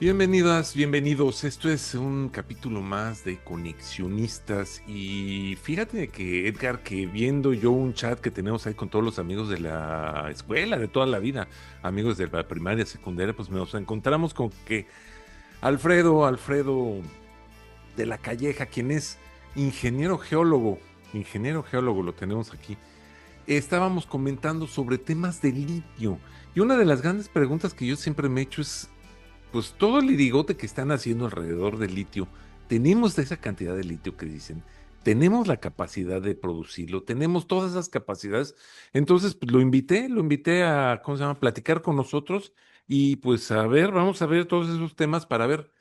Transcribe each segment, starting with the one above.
Bienvenidas, bienvenidos. Esto es un capítulo más de Conexionistas y fíjate que Edgar, que viendo yo un chat que tenemos ahí con todos los amigos de la escuela, de toda la vida, amigos de la primaria, secundaria, pues nos encontramos con que Alfredo de la Calleja, quien es ingeniero geólogo, lo tenemos aquí. Estábamos comentando sobre temas de litio y una de las grandes preguntas que yo siempre me he hecho es pues todo el lirigote que están haciendo alrededor del litio, tenemos esa cantidad de litio que dicen, tenemos la capacidad de producirlo, tenemos todas esas capacidades. Entonces, pues lo invité a, ¿cómo se llama?, platicar con nosotros y pues a ver, vamos a ver todos esos temas para ver,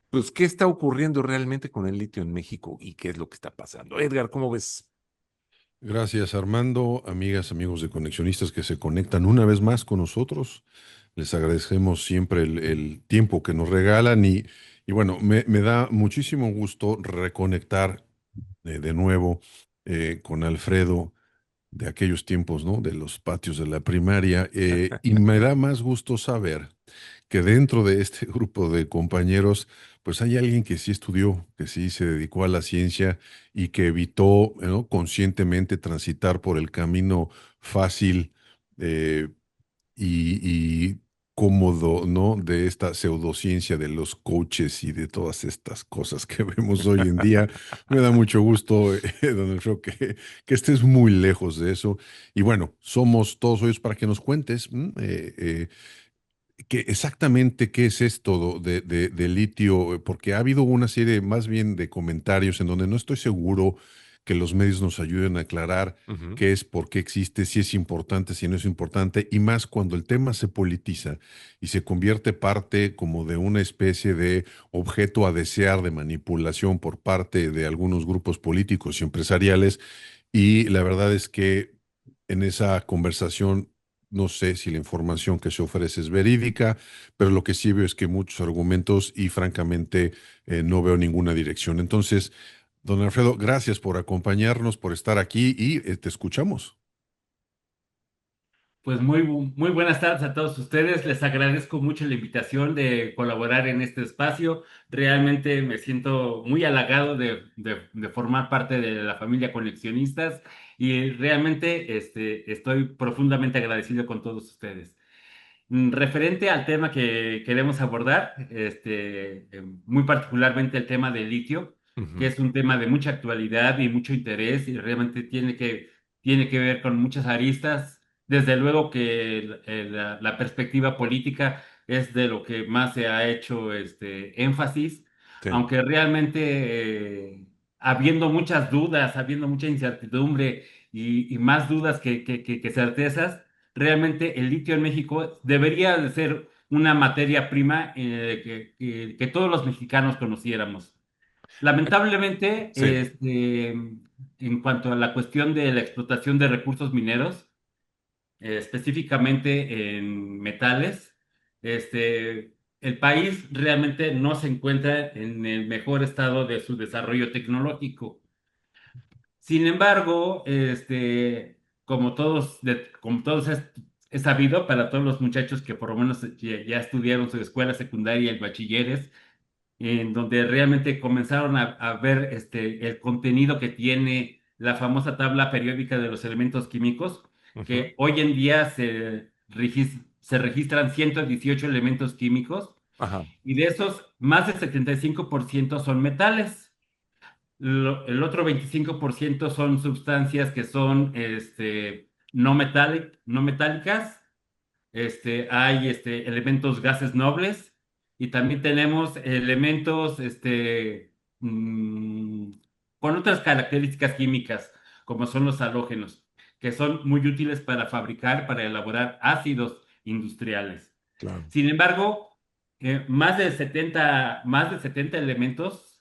pues, qué está ocurriendo realmente con el litio en México y qué es lo que está pasando. Edgar, ¿cómo ves? Gracias, Armando, amigas, amigos de Conexionistas que se conectan una vez más con nosotros. Les agradecemos siempre el tiempo que nos regalan y bueno, me da muchísimo gusto reconectar de nuevo con Alfredo de aquellos tiempos, ¿no? De los patios de la primaria. Y me da más gusto saber que dentro de este grupo de compañeros, pues hay alguien que sí estudió, que sí se dedicó a la ciencia y que evitó, ¿no?, conscientemente transitar por el camino fácil eh, y cómodo, ¿no? De esta pseudociencia de los coaches y de todas estas cosas que vemos hoy en día. Me da mucho gusto, don Alfredo, que estés muy lejos de eso. Y bueno, somos todos hoyos para que nos cuentes exactamente qué es esto de litio, porque ha habido una serie más bien de comentarios en donde no estoy seguro que los medios nos ayuden a aclarar Ujú. qué es, por qué existe, si es importante, si no es importante, y más cuando el tema se politiza y se convierte parte como de una especie de objeto a desear de manipulación por parte de algunos grupos políticos y empresariales. Y la verdad es que en esa conversación no sé si la información que se ofrece es verídica, pero lo que sí veo es que muchos argumentos y francamente no veo ninguna dirección. Entonces, don Alfredo, gracias por acompañarnos, por estar aquí y te escuchamos. Pues muy buenas tardes a todos ustedes. Les agradezco mucho la invitación de colaborar en este espacio. Realmente me siento muy halagado de formar parte de la familia Conexionistas y realmente estoy profundamente agradecido con todos ustedes. Referente al tema que queremos abordar, muy particularmente el tema del litio, que Ujú. es un tema de mucha actualidad y mucho interés y realmente tiene que ver con muchas aristas. Desde luego que la perspectiva política es de lo que más se ha hecho énfasis, Sí. aunque realmente habiendo muchas dudas, habiendo mucha incertidumbre y más dudas que certezas. Realmente el litio en México debería de ser una materia prima que todos los mexicanos conociéramos. Lamentablemente, Sí. en cuanto a la cuestión de la explotación de recursos mineros, específicamente en metales, el país realmente no se encuentra en el mejor estado de su desarrollo tecnológico. Sin embargo, como todos es sabido para todos los muchachos que por lo menos ya estudiaron su escuela secundaria y bachilleres, en donde realmente comenzaron a ver el contenido que tiene la famosa tabla periódica de los elementos químicos, Ujú. que hoy en día se registran 118 elementos químicos Ajá. y de esos más del 75% son metales. El otro 25% son sustancias que son no metálicas. Hay elementos gases nobles y también tenemos elementos mm, con otras características químicas, como son los halógenos, que son muy útiles para elaborar ácidos industriales. Claro. Sin embargo, más de 70 elementos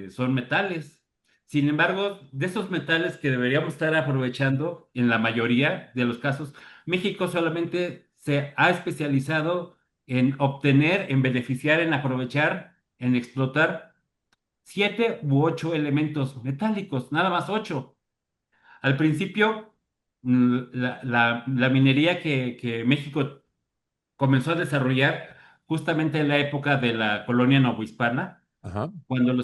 son metales. Sin embargo, de esos metales que deberíamos estar aprovechando, en la mayoría de los casos, México solamente se ha especializado en obtener, en beneficiar, en aprovechar, en explotar 7 u 8 elementos metálicos, nada más 8. Al principio, la minería que México comenzó a desarrollar justamente en la época de la colonia novohispana, Ajá, cuando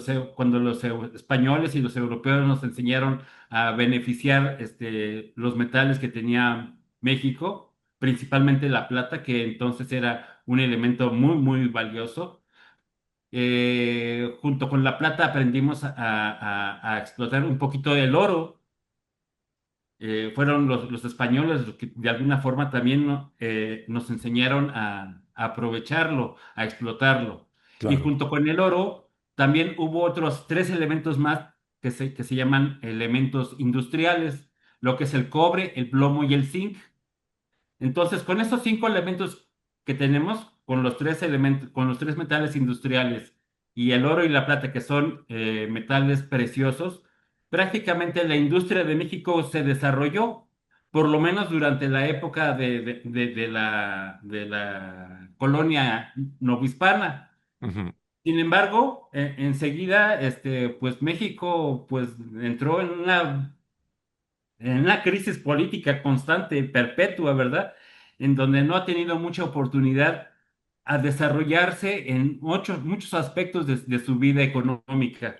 los españoles y los europeos nos enseñaron a beneficiar los metales que tenía México, principalmente la plata, que entonces era un elemento muy, muy valioso. Junto con la plata aprendimos a explotar un poquito el oro. Fueron los españoles los que de alguna forma también nos enseñaron a aprovecharlo, a explotarlo. Y claro. junto con el oro, también hubo otros tres elementos más que se llaman elementos industriales, lo que es el cobre, el plomo y el zinc. Entonces, con esos cinco elementos que tenemos, con los tres elementos, con los tres metales industriales y el oro y la plata, que son metales preciosos, prácticamente la industria de México se desarrolló, por lo menos durante la época de la colonia novohispana. Ujú, Sin embargo, enseguida, pues México, pues entró en una crisis política constante, perpetua, ¿verdad? En donde no ha tenido mucha oportunidad a desarrollarse en muchos aspectos de su vida económica.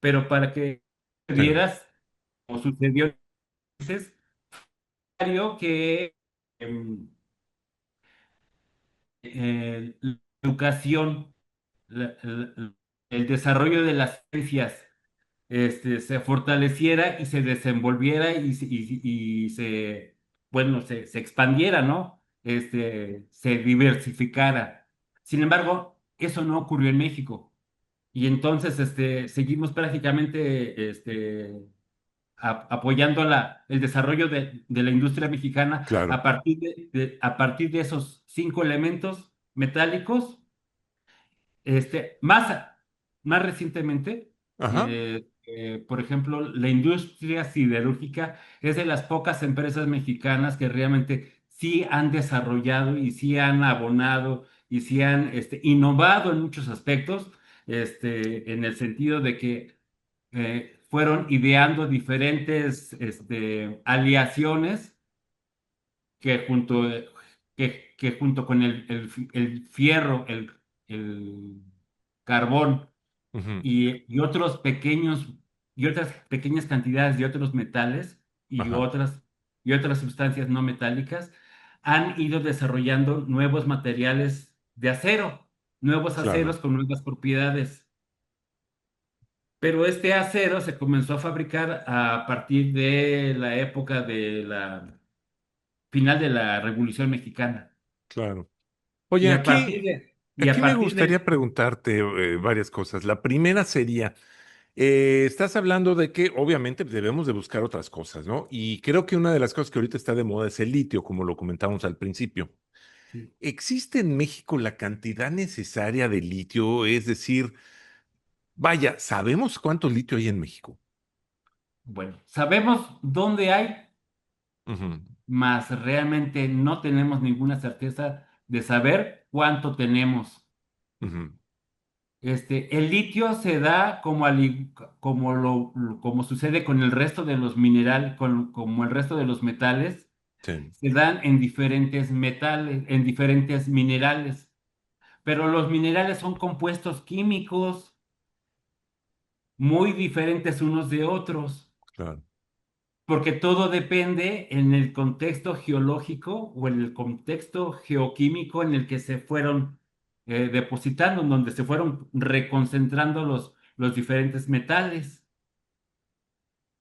Pero para que sí, vieras, como sucedió, es necesario que la educación, el desarrollo de las ciencias, se fortaleciera y se desenvolviera bueno, se expandiera, ¿no? Se diversificara. Sin embargo, eso no ocurrió en México. Y entonces, seguimos prácticamente, apoyando el desarrollo de la industria mexicana claro. a partir de esos cinco elementos metálicos. Más recientemente, Ajá, por ejemplo, la industria siderúrgica es de las pocas empresas mexicanas que realmente sí han desarrollado y sí han abonado y sí han innovado en muchos aspectos, en el sentido de que fueron ideando diferentes aleaciones que junto, que junto con el fierro, el carbón ujú, y otros pequeños y otras pequeñas cantidades de otros metales ajá, y otras sustancias no metálicas han ido desarrollando nuevos materiales de acero, nuevos aceros claro, con nuevas propiedades. Pero este acero se comenzó a fabricar a partir de la época de la final de la Revolución Mexicana. claro. Oye, Y a partir de, y a aquí me partir gustaría de, preguntarte varias cosas. La primera sería, estás hablando de que obviamente debemos de buscar otras cosas, ¿no? Y creo que una de las cosas que ahorita está de moda es el litio, como lo comentamos al principio. sí, ¿Existe en México la cantidad necesaria de litio? Es decir, vaya, ¿sabemos cuánto litio hay en México? bueno, sabemos dónde hay, Ujú, mas realmente no tenemos ninguna certeza de saber cuánto tenemos. ujú, El litio se da como sucede con el resto de los minerales, como el resto de los metales, sí, se dan en diferentes metales, en diferentes minerales. Pero los minerales son compuestos químicos muy diferentes unos de otros, claro, porque todo depende en el contexto geológico o en el contexto geoquímico en el que se fueron depositando, en donde se fueron reconcentrando los diferentes metales.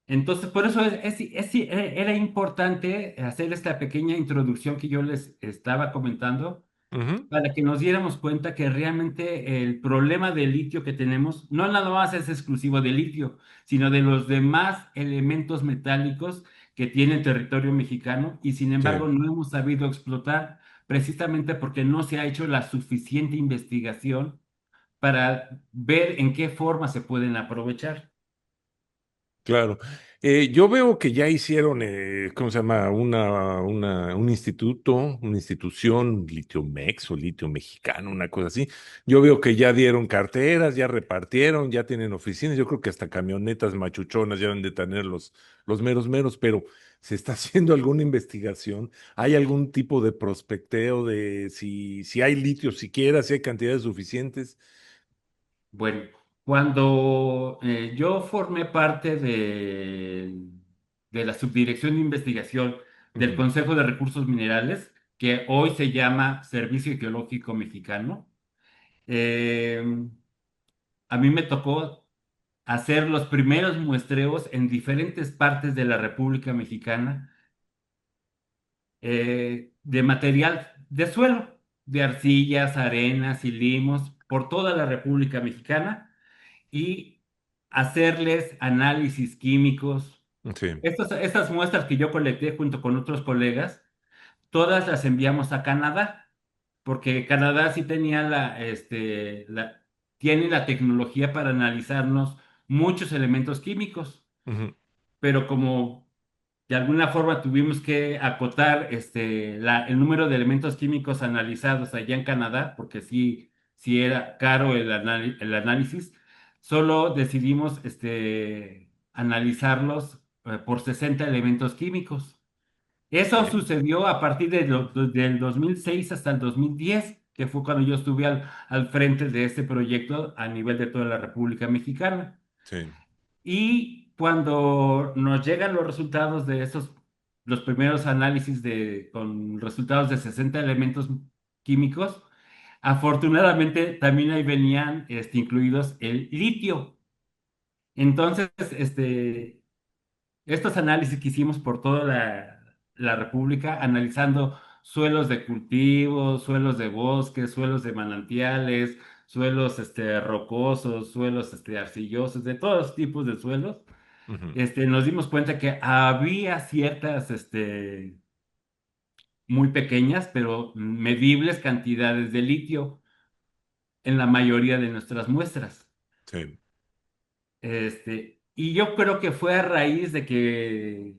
Entonces, por eso era importante hacer esta pequeña introducción que yo les estaba comentando ujú, para que nos diéramos cuenta que realmente el problema del litio que tenemos no nada más es exclusivo del litio, sino de los demás elementos metálicos que tiene el territorio mexicano y sin embargo sí, no hemos sabido explotar precisamente porque no se ha hecho la suficiente investigación para ver en qué forma se pueden aprovechar. claro. Yo veo que ya hicieron, ¿cómo se llama? Un instituto, una institución, Litio-Mex o Litio Mexicano, una cosa así. Yo veo que ya dieron carteras, ya repartieron, ya tienen oficinas. Yo creo que hasta camionetas machuchonas ya deben de tener los meros meros, pero ¿se está haciendo alguna investigación? ¿Hay algún tipo de prospecteo de si hay litio siquiera, si hay cantidades suficientes? Bueno, cuando yo formé parte de la Subdirección de Investigación del Ujú, Consejo de Recursos Minerales, que hoy se llama Servicio Geológico Mexicano, eh, a mí me tocó hacer los primeros muestreos en diferentes partes de la República Mexicana de material de suelo, de arcillas, arenas y limos por toda la República Mexicana y hacerles análisis químicos. sí, Estas muestras que yo colecté junto con otros colegas, todas las enviamos a Canadá, porque Canadá sí tenía tiene la tecnología para analizarnos muchos elementos químicos, ujú, pero como de alguna forma tuvimos que acotar el número de elementos químicos analizados allá en Canadá, porque sí era caro el análisis, solo decidimos analizarlos por 60 elementos químicos. Eso sí, sucedió a partir del 2006 hasta el 2010, que fue cuando yo estuve al frente de este proyecto a nivel de toda la República Mexicana. sí, Y cuando nos llegan los resultados de los primeros análisis con resultados de 60 elementos químicos, afortunadamente también ahí venían incluidos el litio. Entonces, estos análisis que hicimos por toda la República, analizando suelos de cultivo, suelos de bosques, suelos de manantiales, suelos rocosos, suelos arcillosos, de todos tipos de suelos, ujú, nos dimos cuenta que había ciertas, muy pequeñas, pero medibles cantidades de litio en la mayoría de nuestras muestras. sí, Y yo creo que fue a raíz de que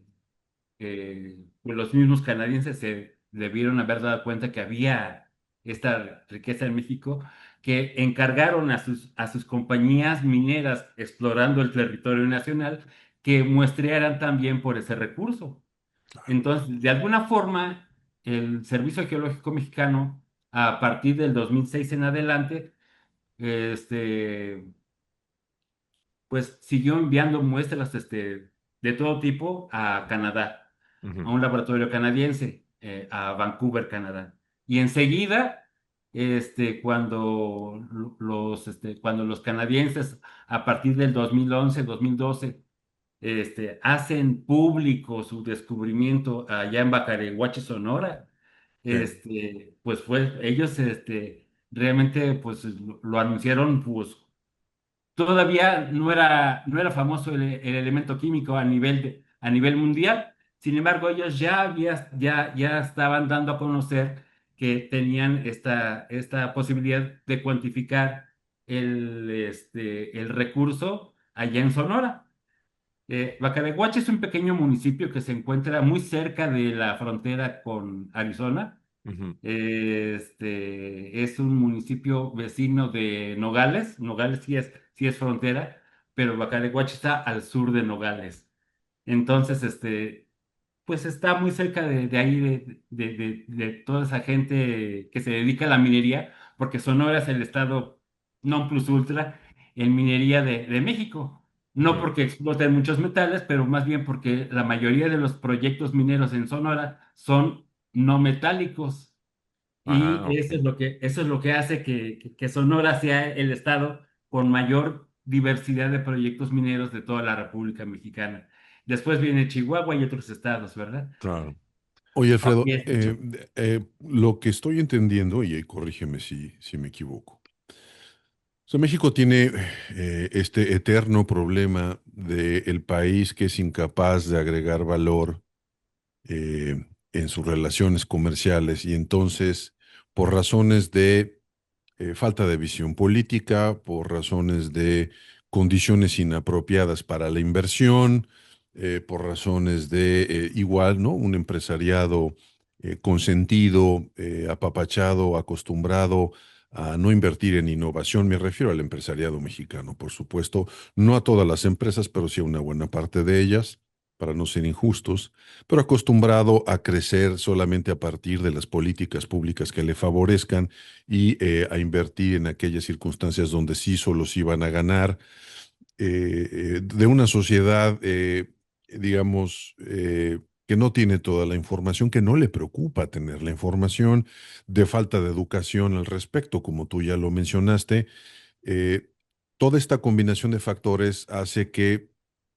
pues los mismos canadienses se debieron haber dado cuenta que había esta riqueza en México, que encargaron a sus compañías mineras explorando el territorio nacional que muestrearan también por ese recurso. claro. Entonces, de alguna forma, el Servicio Geológico Mexicano, a partir del 2006 en adelante, este, pues siguió enviando muestras de todo tipo a Canadá, a Ujú, un laboratorio canadiense, a Vancouver, Canadá. Y enseguida, cuando los canadienses, a partir del 2011, 2012, hacen público su descubrimiento allá en Bacarehuachi, Sonora, sí, pues ellos realmente pues lo anunciaron pues todavía no era famoso el elemento químico a nivel mundial. Sin embargo, ellos ya estaban dando a conocer que tenían esta posibilidad de cuantificar el recurso allá en Sonora. Bacarehuachi es un pequeño municipio que se encuentra muy cerca de la frontera con Arizona. ujú, Es un municipio vecino de Nogales. Nogales sí es frontera, pero Bacarehuachi está al sur de Nogales. Entonces, pues está muy cerca de ahí, de toda esa gente que se dedica a la minería, porque Sonora es el estado non plus ultra en minería de México. No ujú. porque exploten muchos metales, pero más bien porque la mayoría de los proyectos mineros en Sonora son no metálicos. Ah, Y ok. eso es lo que hace que Sonora sea el estado con mayor diversidad de proyectos mineros de toda la República Mexicana. Después viene Chihuahua y otros estados, ¿verdad? Claro. Oye, Así Alfredo, es, Nacho. lo que estoy entendiendo, y ahí corrígeme si me equivoco. O sea, México tiene este eterno problema de el país que es incapaz de agregar valor en sus relaciones comerciales y entonces, por razones de falta de visión política, por razones de condiciones inapropiadas para la inversión, por razones de igual, ¿no? Un empresariado consentido, apapachado, acostumbrado a no invertir en innovación. Me refiero al empresariado mexicano, por supuesto, no a todas las empresas, pero sí a una buena parte de ellas, para no ser injustos, pero acostumbrado a crecer solamente a partir de las políticas públicas que le favorezcan y a invertir en aquellas circunstancias donde sí solo se iban a ganar, de una sociedad, digamos, que no tiene toda la información, que no le preocupa tener la información, de falta de educación al respecto, como tú ya lo mencionaste. eh, Toda esta combinación de factores hace que,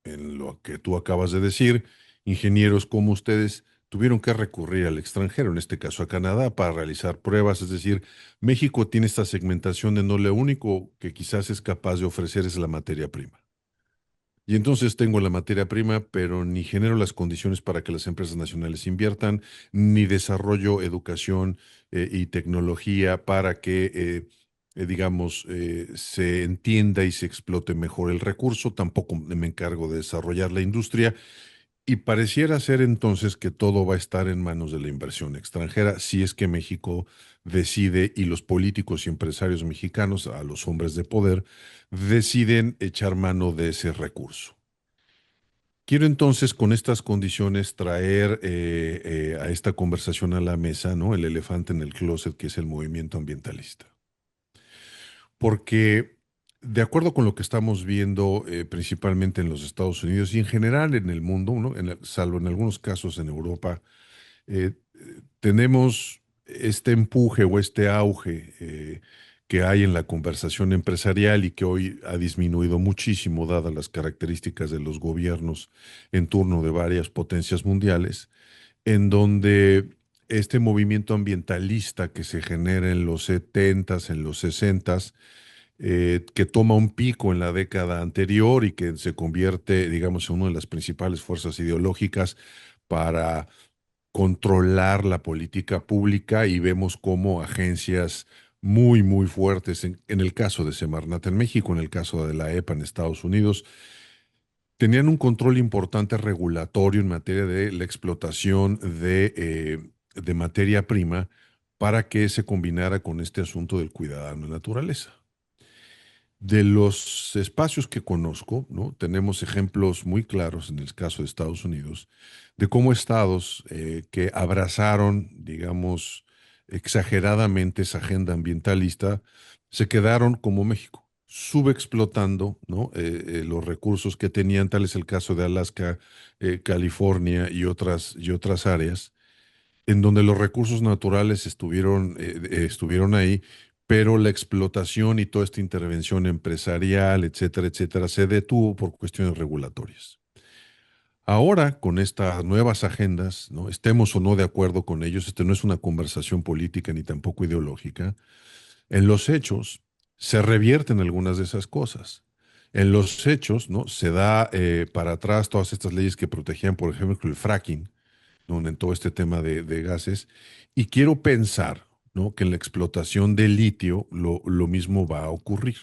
en lo que tú acabas de decir, ingenieros como ustedes tuvieron que recurrir al extranjero, en este caso a Canadá, para realizar pruebas. Es decir, México tiene esta segmentación de no lo único que quizás es capaz de ofrecer es la materia prima. Y entonces tengo la materia prima, pero ni genero las condiciones para que las empresas nacionales inviertan, ni desarrollo educación y tecnología para que, digamos, se entienda y se explote mejor el recurso. Tampoco me encargo de desarrollar la industria. Y pareciera ser entonces que todo va a estar en manos de la inversión extranjera si es que México decide y los políticos y empresarios mexicanos, a los hombres de poder, deciden echar mano de ese recurso. Quiero entonces con estas condiciones traer a esta conversación a la mesa, ¿no? El elefante en el closet que es el movimiento ambientalista. Porque de acuerdo con lo que estamos viendo principalmente en los Estados Unidos y en general en el mundo, ¿no? Salvo en algunos casos en Europa, eh, tenemos este empuje o este auge que hay en la conversación empresarial y que hoy ha disminuido muchísimo dadas las características de los gobiernos en turno de varias potencias mundiales, en donde este movimiento ambientalista que se genera en los setentas, en los sesentas, que toma un pico en la década anterior y que se convierte, digamos, en una de las principales fuerzas ideológicas para controlar la política pública, y vemos cómo agencias muy, muy fuertes, en el caso de Semarnat en México, en el caso de la EPA en Estados Unidos, tenían un control importante regulatorio en materia de la explotación de materia prima para que se combinara con este asunto del cuidado de la naturaleza. De los espacios que conozco, ¿no? Tenemos ejemplos muy claros en el caso de Estados Unidos, de cómo estados que abrazaron, digamos, exageradamente esa agenda ambientalista, se quedaron como México, subexplotando, ¿no? Los recursos que tenían. Tal es el caso de Alaska, California y otras áreas en donde los recursos naturales estuvieron ahí, pero la explotación y toda esta intervención empresarial, etcétera, se detuvo por cuestiones regulatorias. Ahora, con estas nuevas agendas, ¿no? Estemos o no de acuerdo con ellos, este no es una conversación política ni tampoco ideológica, en los hechos se revierten algunas de esas cosas. En los hechos, ¿no? Se da para atrás todas estas leyes que protegían, por ejemplo, el fracking, ¿no? En todo este tema de gases. Y quiero pensar, ¿no? Que en la explotación del litio lo mismo va a ocurrir.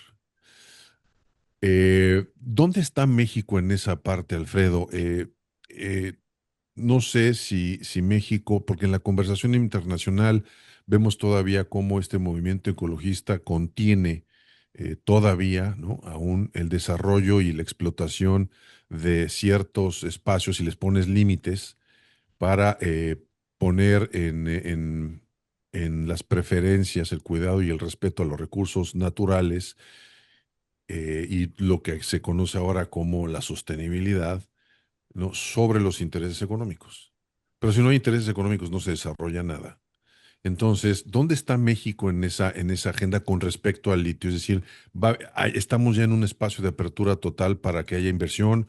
¿Dónde está México en esa parte, Alfredo? Eh, no sé si México, porque en la conversación internacional vemos todavía cómo este movimiento ecologista contiene todavía, ¿no? Aún el desarrollo y la explotación de ciertos espacios y les pones límites para poner en las preferencias el cuidado y el respeto a los recursos naturales y lo que se conoce ahora como la sostenibilidad, ¿no? Sobre los intereses económicos. Pero si no hay intereses económicos no se desarrolla nada. Entonces, ¿dónde está México en esa agenda con respecto al litio? Es decir, estamos ya en un espacio de apertura total para que haya inversión,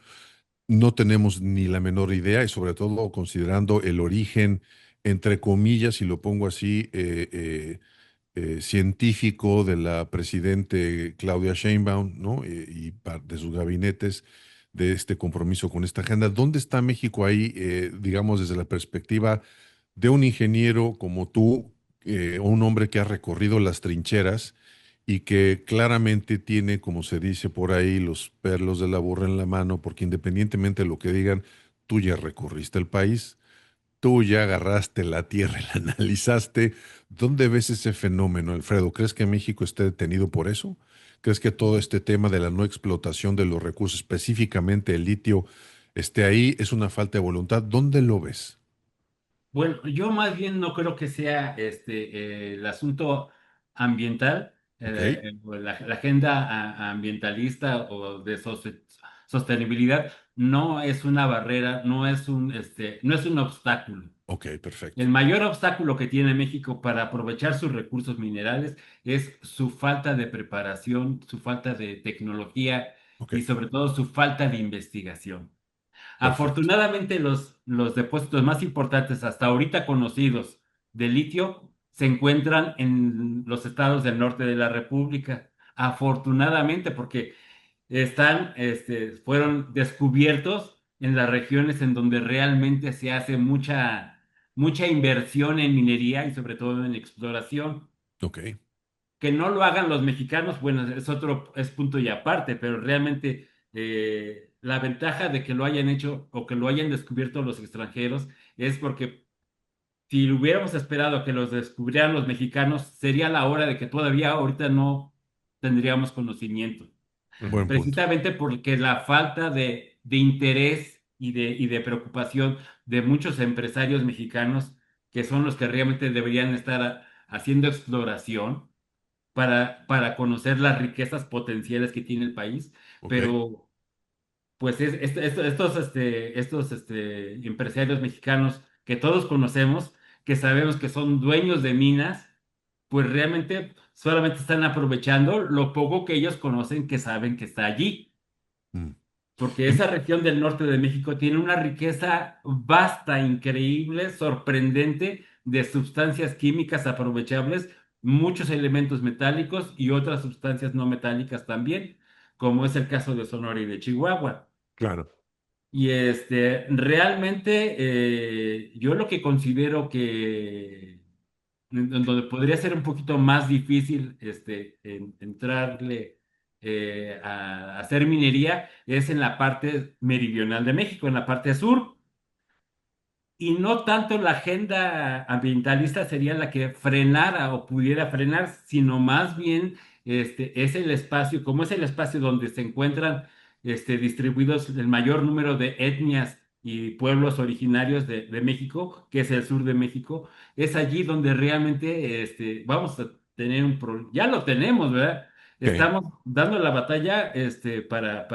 no tenemos ni la menor idea y sobre todo considerando el origen, entre comillas, y lo pongo así, científico de la presidente Claudia Sheinbaum, ¿no? De sus gabinetes, de este compromiso con esta agenda. ¿Dónde está México ahí, digamos, desde la perspectiva de un ingeniero como tú, o un hombre que ha recorrido las trincheras y que claramente tiene, como se dice por ahí, los perlos de la burra en la mano, porque independientemente de lo que digan, tú ya recorriste el país, tú ya agarraste la tierra y la analizaste. ¿Dónde ves ese fenómeno, Alfredo? ¿Crees que México esté detenido por eso? ¿Crees que todo este tema de la no explotación de los recursos, específicamente el litio, esté ahí? ¿Es una falta de voluntad? ¿Dónde lo ves? Bueno, yo más bien no creo que sea el asunto ambiental, ¿Ok? o la agenda ambientalista o de sostenibilidad no es una barrera, no es un obstáculo. Ok, perfecto. El mayor obstáculo que tiene México para aprovechar sus recursos minerales es su falta de preparación, su falta de tecnología Ok, y sobre todo su falta de investigación. perfecto. Afortunadamente, los depósitos más importantes hasta ahorita conocidos de litio se encuentran en los estados del norte de la República. Afortunadamente, porque fueron descubiertos en las regiones en donde realmente se hace mucha inversión en minería y sobre todo en exploración. Ok, Que no lo hagan los mexicanos, bueno, es punto y aparte, pero realmente la ventaja de que lo hayan hecho o que lo hayan descubierto los extranjeros es porque si lo hubiéramos esperado a que los descubrieran los mexicanos, sería la hora de que todavía ahorita no tendríamos conocimiento, buen punto. precisamente porque la falta de interés y de preocupación de muchos empresarios mexicanos, que son los que realmente deberían estar haciendo exploración para conocer las riquezas potenciales que tiene el país, Ok, pero pues estos empresarios mexicanos que todos conocemos, que sabemos que son dueños de minas, pues realmente solamente están aprovechando lo poco que ellos conocen, que saben que está allí, mm. porque Y- esa región del norte de México tiene una riqueza vasta, increíble, sorprendente de sustancias químicas aprovechables, muchos elementos metálicos y otras sustancias no metálicas también, como es el caso de Sonora y de Chihuahua. Claro. Y realmente yo lo que considero que en donde podría ser un poquito más difícil entrarle a hacer minería es en la parte meridional de México, en la parte sur. Y no tanto la agenda ambientalista sería la que frenara o pudiera frenar, sino más bien es el espacio, como es el espacio donde se encuentran distribuidos el mayor número de etnias y pueblos originarios de México, que es el sur de México, es allí donde realmente vamos a tener un problema. Ya lo tenemos, ¿verdad? ok, Estamos dando la batalla para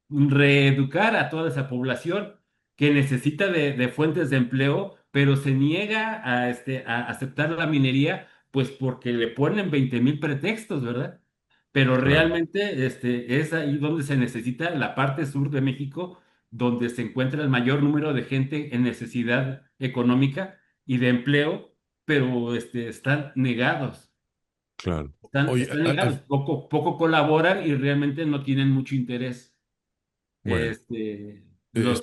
reeducar a toda esa población que necesita de fuentes de empleo, pero se niega a aceptar la minería, pues porque le ponen 20,000 pretextos, ¿verdad? Pero claro, realmente es ahí donde se necesita la parte sur de México, donde se encuentra el mayor número de gente en necesidad económica y de empleo, pero están negados. claro. Están, Oye, están negados, poco colaboran y realmente no tienen mucho interés. bueno, está Los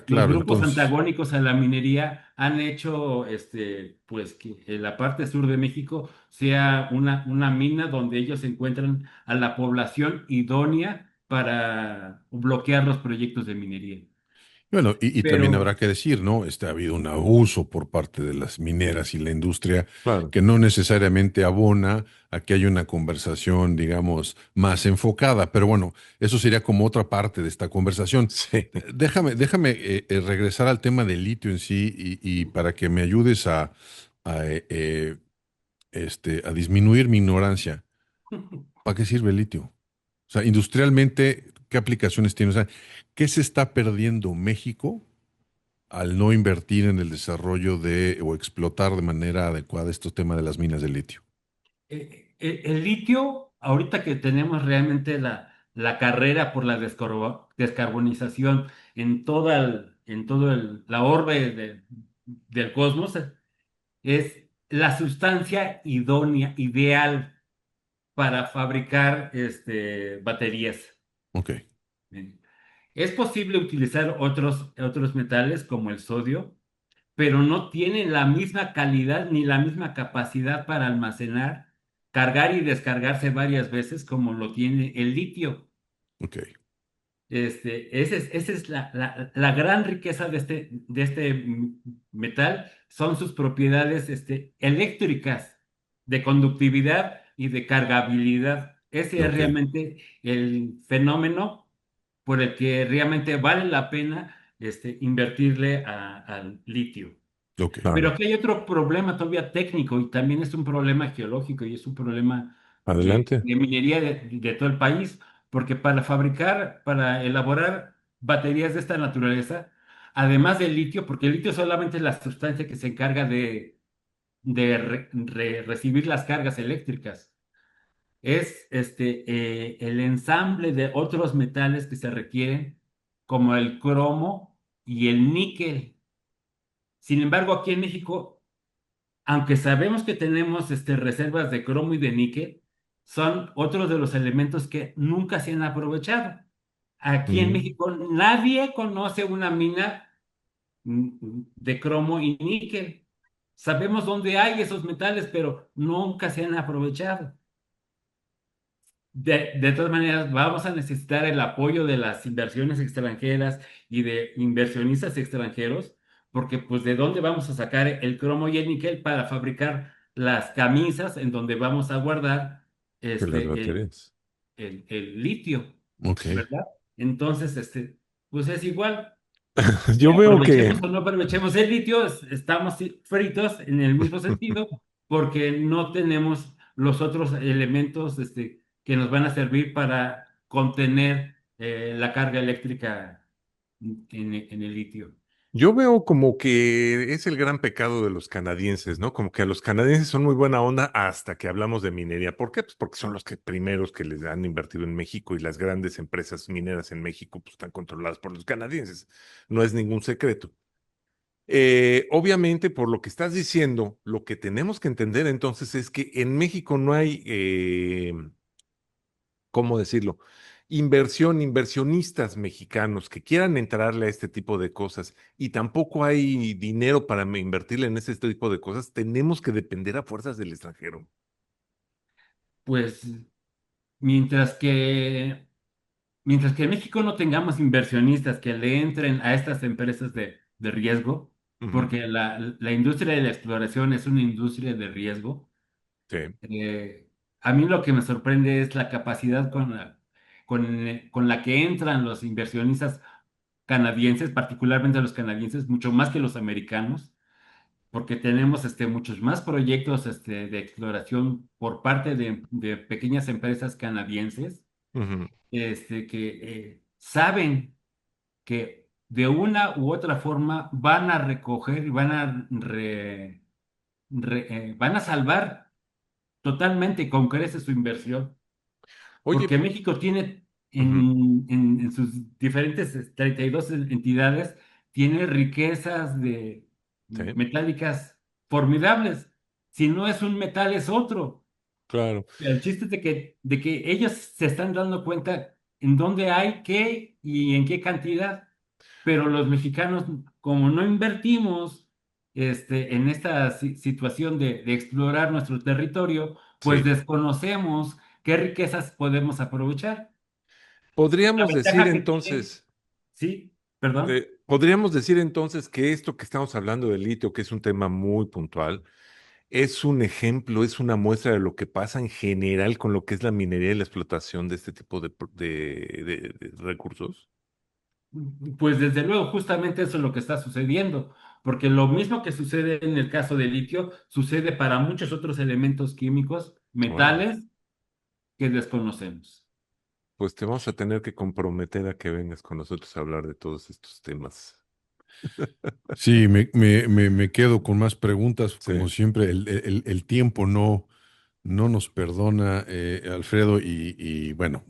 claro grupos entonces. antagónicos a la minería han hecho pues que en la parte sur de México sea una mina donde ellos encuentran a la población idónea para bloquear los proyectos de minería. Bueno, y también Pero habrá que decir, ¿no? Ha habido un abuso por parte de las mineras y la industria Claro. que no necesariamente abona a que haya una conversación, digamos, más enfocada. Pero bueno, eso sería como otra parte de esta conversación. Sí. Déjame regresar al tema del litio en sí y para que me ayudes a disminuir mi ignorancia. ¿Para qué sirve el litio? O sea, industrialmente, ¿qué aplicaciones tiene? O sea, ¿qué se está perdiendo México al no invertir en el desarrollo de o explotar de manera adecuada estos temas de las minas de litio? el litio, ahorita que tenemos realmente la carrera por la descarbonización en todo la orbe del cosmos, es la sustancia idónea, ideal para fabricar baterías. Ok, Bien. Es posible utilizar otros metales como el sodio, pero no tienen la misma calidad ni la misma capacidad para almacenar cargar y descargarse varias veces como lo tiene el litio. Ok, Esa es la gran riqueza de este metal, son sus propiedades eléctricas, de conductividad y de cargabilidad. Ese es ok, realmente el fenómeno por el que realmente vale la pena invertirle al litio. ok. Pero Claro. aquí hay otro problema todavía técnico y también es un problema geológico y es un problema Adelante. de minería de todo el país, porque para fabricar, para elaborar baterías de esta naturaleza, además del litio, porque el litio solamente es la sustancia que se encarga de recibir las cargas eléctricas, es el ensamble de otros metales que se requieren, como el cromo y el níquel. Sin embargo, aquí en México, aunque sabemos que tenemos reservas de cromo y de níquel, son otros de los elementos que nunca se han aprovechado. Aquí en Mm. México nadie conoce una mina de cromo y níquel. Sabemos dónde hay esos metales, pero nunca se han aprovechado. De todas maneras, vamos a necesitar el apoyo de las inversiones extranjeras y de inversionistas extranjeros, porque pues de dónde vamos a sacar el cromo y el níquel para fabricar las camisas en donde vamos a guardar De las este, el, baterías. el litio, Ok. ¿verdad? Entonces, pues es igual. Yo veo que, Aprovechemos o no aprovechemos el litio, estamos fritos en el mismo sentido porque no tenemos los otros elementos que nos van a servir para contener la carga eléctrica en el litio. yo veo como que es el gran pecado de los canadienses, ¿no? Como que a los canadienses son muy buena onda hasta que hablamos de minería. ¿Por qué? Pues porque son los que primeros que les han invertido en México y las grandes empresas mineras en México pues, están controladas por los canadienses. No es ningún secreto. Obviamente, por lo que estás diciendo, lo que tenemos que entender entonces es que en México no hay, ¿cómo decirlo? Inversionistas mexicanos que quieran entrarle a este tipo de cosas y tampoco hay dinero para invertirle en este tipo de cosas, tenemos que depender a fuerzas del extranjero. Pues mientras que, mientras que en México no tengamos inversionistas que le entren a estas empresas de riesgo, Ujú. porque la industria de la exploración es una industria de riesgo. Sí. Eh, a mí lo que me sorprende es la capacidad con la que entran los inversionistas canadienses, particularmente los canadienses, mucho más que los americanos, porque tenemos muchos más proyectos de exploración por parte de pequeñas empresas canadienses Ujú. que saben que de una u otra forma van a recoger y van a salvar totalmente con creces su inversión, Oye, porque México tiene ujú. en sus diferentes 32 entidades, tiene riquezas de Sí, metálicas formidables. Si no es un metal, es otro. claro. El chiste es de que ellos se están dando cuenta en dónde hay qué y en qué cantidad, pero los mexicanos, como no invertimos en esta situación de explorar nuestro territorio, pues Sí. desconocemos qué riquezas podemos aprovechar. La Podríamos decir ventaja que tiene, entonces, sí, perdón. podríamos decir entonces que esto que estamos hablando del litio, que es un tema muy puntual, es un ejemplo, es una muestra de lo que pasa en general con lo que es la minería y la explotación de este tipo de recursos. Pues desde luego, justamente eso es lo que está sucediendo, porque lo mismo que sucede en el caso del litio, sucede para muchos otros elementos químicos, Órale. metales que desconocemos. Pues te vamos a tener que comprometer a que vengas con nosotros a hablar de todos estos temas. Sí, me quedo con más preguntas. Sí, Como siempre, el tiempo no nos perdona, Alfredo, y bueno,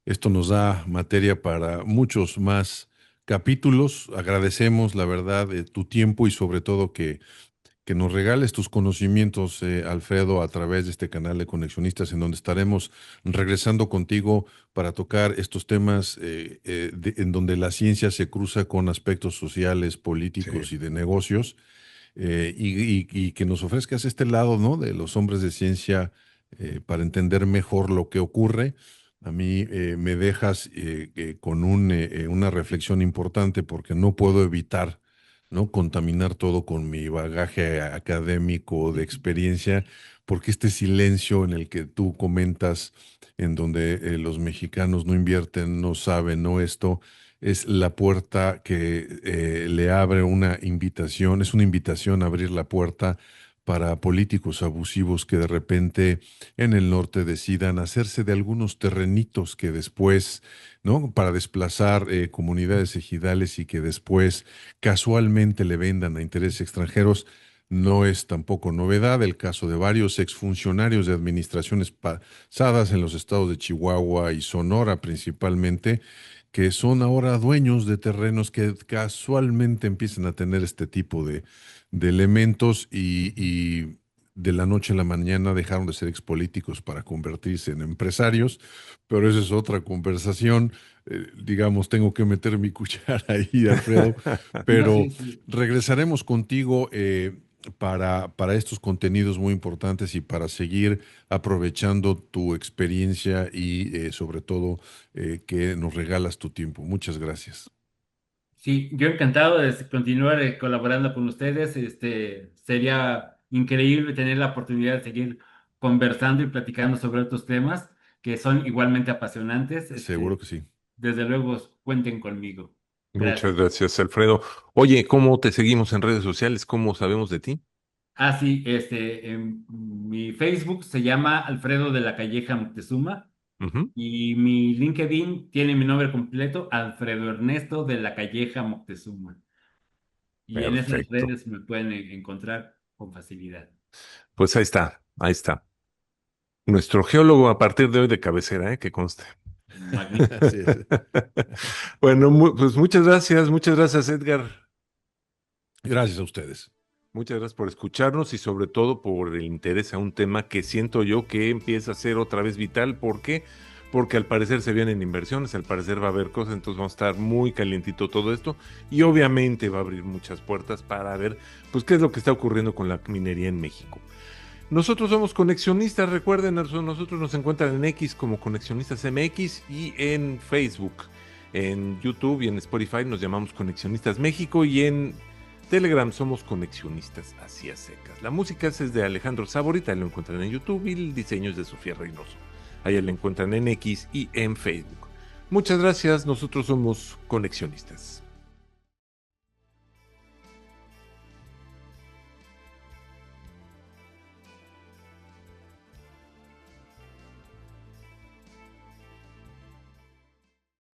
esto nos da materia para muchos más capítulos. Agradecemos, la verdad, tu tiempo y sobre todo que nos regales tus conocimientos, Alfredo, a través de este canal de Conexionistas, en donde estaremos regresando contigo para tocar estos temas en donde la ciencia se cruza con aspectos sociales, sí. políticos y de negocios, y que nos ofrezcas este lado, ¿no? De los hombres de ciencia para entender mejor lo que ocurre. A mí me dejas con una reflexión importante porque no puedo evitar, ¿no?, contaminar todo con mi bagaje académico de experiencia, porque este silencio en el que tú comentas, en donde los mexicanos no invierten, no saben, no esto, es la puerta que le abre una invitación, es una invitación a abrir la puerta para políticos abusivos que de repente en el norte decidan hacerse de algunos terrenitos que después, ¿no?, para desplazar comunidades ejidales y que después casualmente le vendan a intereses extranjeros. No es tampoco novedad el caso de varios exfuncionarios de administraciones pasadas en los estados de Chihuahua y Sonora principalmente, que son ahora dueños de terrenos que casualmente empiezan a tener este tipo de elementos y de la noche a la mañana dejaron de ser expolíticos para convertirse en empresarios, pero esa es otra conversación. Digamos, tengo que meter mi cuchara ahí, Alfredo, No, pero sí, sí. regresaremos contigo para estos contenidos muy importantes y para seguir aprovechando tu experiencia y sobre todo que nos regalas tu tiempo. Muchas gracias. Sí, yo encantado de continuar colaborando con ustedes. Sería increíble tener la oportunidad de seguir conversando y platicando sobre otros temas que son igualmente apasionantes. Seguro que sí. Desde luego, cuenten conmigo. Muchas Gracias. gracias, Alfredo. Oye, ¿cómo te seguimos en redes sociales? ¿Cómo sabemos de ti? Ah, sí, en mi Facebook se llama Alfredo de la Calleja Moctezuma Ujú. y mi LinkedIn tiene mi nombre completo, Alfredo Ernesto de la Calleja Moctezuma. Y en esas Perfecto. redes me pueden encontrar con facilidad. Pues ahí está, ahí está. Nuestro geólogo a partir de hoy de cabecera, ¿eh? Que conste. Magnífico. Así es. Bueno, pues muchas gracias, Edgar. Gracias a ustedes. Muchas gracias por escucharnos y sobre todo por el interés a un tema que siento yo que empieza a ser otra vez vital. ¿Por qué? Porque al parecer se vienen inversiones, al parecer va a haber cosas, entonces vamos a estar muy calientito todo esto y obviamente va a abrir muchas puertas para ver pues qué es lo que está ocurriendo con la minería en México. Nosotros somos Conexionistas, recuerden, nosotros nos encuentran en X como Conexionistas MX y en Facebook, en YouTube y en Spotify nos llamamos Conexionistas México y en Telegram somos Conexionistas así a secas. La música es de Alejandro Saborita, ahí lo encuentran en YouTube y el diseño es de Sofía Reynoso. Ahí lo encuentran en X y en Facebook. Muchas gracias, nosotros somos Conexionistas.